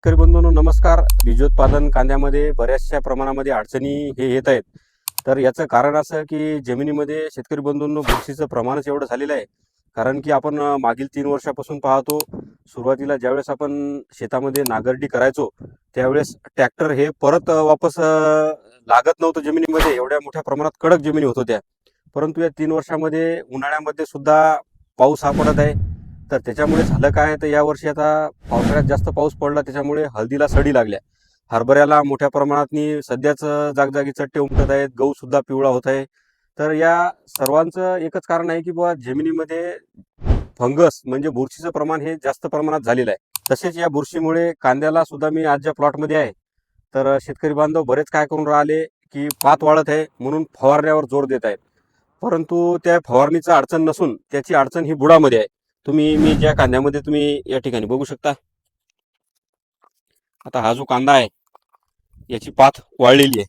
शेतकरी बंधूंनो नमस्कार. बीजोत्पादन कांद्यामध्ये बऱ्याचशा प्रमाणामध्ये अडचणी हे येत आहेत. तर याचं कारण असं की जमिनीमध्ये शेतकरी बंधूंनो बुरशीचं प्रमाणच एवढं झालेलं आहे. कारण की आपण मागील 3 वर्षापासून पाहतो, सुरुवातीला ज्यावेळेस आपण शेतामध्ये नांगरणी करायचो त्यावेळेस ट्रॅक्टर हे परत वापस लागत नव्हतं जमिनीमध्ये. एवढ्या मोठ्या प्रमाणात कडक जमिनी होत होत्या. परंतु या 3 वर्षामध्ये उन्हाळ्यामध्ये सुद्धा पाऊस हा पडत आहे. तर त्याच्यामुळे झालं काय, तर यावर्षी आता पावसाळ्यात जास्त पाऊस पडला त्याच्यामुळे हळदीला सडी लागल्या, हरभऱ्याला मोठ्या प्रमाणात सध्याच जागजागी चट्टे उमटत आहेत, गहू सुद्धा पिवळा होत आहे. तर या सर्वांचं एकच कारण आहे की बुवा जमिनीमध्ये फंगस म्हणजे बुरशीचं प्रमाण हे जास्त प्रमाणात झालेलं आहे. तसेच या बुरशीमुळे कांद्याला सुद्धा मी आज ज्या प्लॉटमध्ये आहे, तर शेतकरी बांधव बरेच काय करून राहिले की पात वाढत आहे म्हणून फवारण्यावर जोर देत आहेत. परंतु त्या फवारणीचं अडचण नसून त्याची अडचण ही बुडामध्ये आहे. मी ज्या कांद्यामध्ये तुम्ही या ठिकाणी बघू शकता, आता हा जो कांदा आहे याची पात वाळलेली आहे.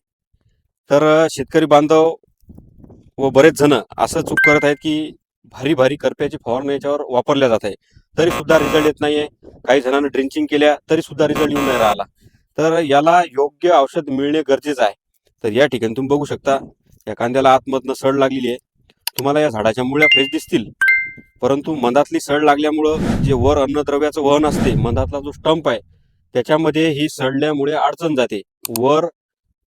तर शेतकरी बांधव व बरेच जण असं चूक करत आहेत की भारी भारी करप्याची फवारणी याच्यावर वापरल्या जात आहे, तरी सुद्धा रिझल्ट येत नाहीये. काही जणांना ड्रिंचिंग केल्या तरी सुद्धा रिझल्ट येऊन नाही राहिला. तर याला योग्य औषध मिळणे गरजेचं आहे. तर या ठिकाणी तुम्ही बघू शकता, या कांद्याला आतमधनं सड लागलेली आहे. तुम्हाला या झाडाच्या मुळ्या फ्रेश दिसतील, परंतु मंदातली सड लागल्यामुळं जे वर अन्नद्रव्याचं वहन असते, मंदातला जो स्टंप आहे त्याच्यामध्ये ही सडल्यामुळे अडचण जाते. वर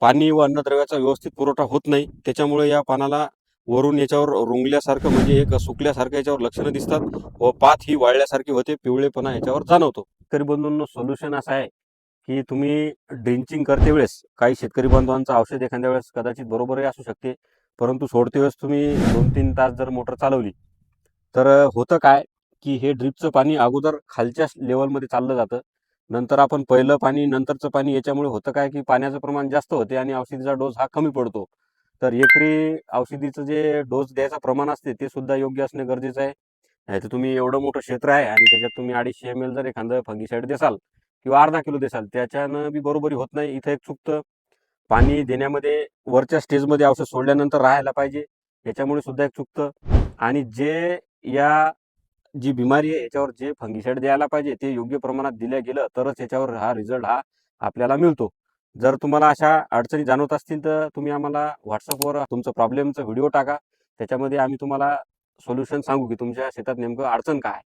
पाणी व अन्नद्रव्याचा व्यवस्थित पुरवठा होत नाही, त्याच्यामुळे या पानाला वरून याच्यावर रुंगल्यासारखं म्हणजे एक सुकल्यासारखं याच्यावर लक्षणं दिसतात व पात ही वाळल्यासारखी होते, पिवळेपणा याच्यावर जाणवतो. शेतकरी बंधूंनो सोल्युशन असं आहे की तुम्ही ड्रिंचिंग करते वेळेस काही शेतकरी बांधवांचं औषध एखाद्या वेळेस कदाचित बरोबरही असू शकते, परंतु सोडते वेळेस तुम्ही 2-3 तास जर मोटर चालवली तर होतं काय की हे ड्रिपचं पाणी अगोदर खालच्या लेवलमध्ये चाललं जातं, नंतर आपण पहिलं पाणी नंतरचं पाणी, याच्यामुळे होतं काय की पाण्याचं प्रमाण जास्त होते आणि औषधीचा डोस हा कमी पडतो. तर एकरी औषधीचं जे डोस द्यायचं प्रमाण असते ते सुद्धा योग्य असणे गरजेचं आहे. नाहीतर तुम्ही एवढं मोठं क्षेत्र आहे आणि त्याच्यात तुम्ही 250 ml जर एखादं फंगीसाईड देसाल किंवा अर्धा किलो देसाल, त्याच्यानं बी बरोबरी होत नाही. इथं एक चुकतं, पाणी देण्यामध्ये वरच्या स्टेजमध्ये औषध सोडल्यानंतर राहायला पाहिजे, याच्यामुळे सुद्धा एक चुकतं. आणि जे या जी बिमारी आहे याच्यावर जे फंगिसाइड द्यायला पाहिजे ते योग्य प्रमाणात दिल्या गेलं तरच याच्यावर हा रिझल्ट हा आपल्याला मिळतो. जर तुम्हाला अशा अडचणी जाणवत असतील तर तुम्ही आम्हाला व्हॉट्सअपवर तुमचं प्रॉब्लेमचा व्हिडिओ टाका, त्याच्यामध्ये आम्ही तुम्हाला सोल्युशन सांगू की तुमच्या शेतात नेमकं अडचण काय आहे.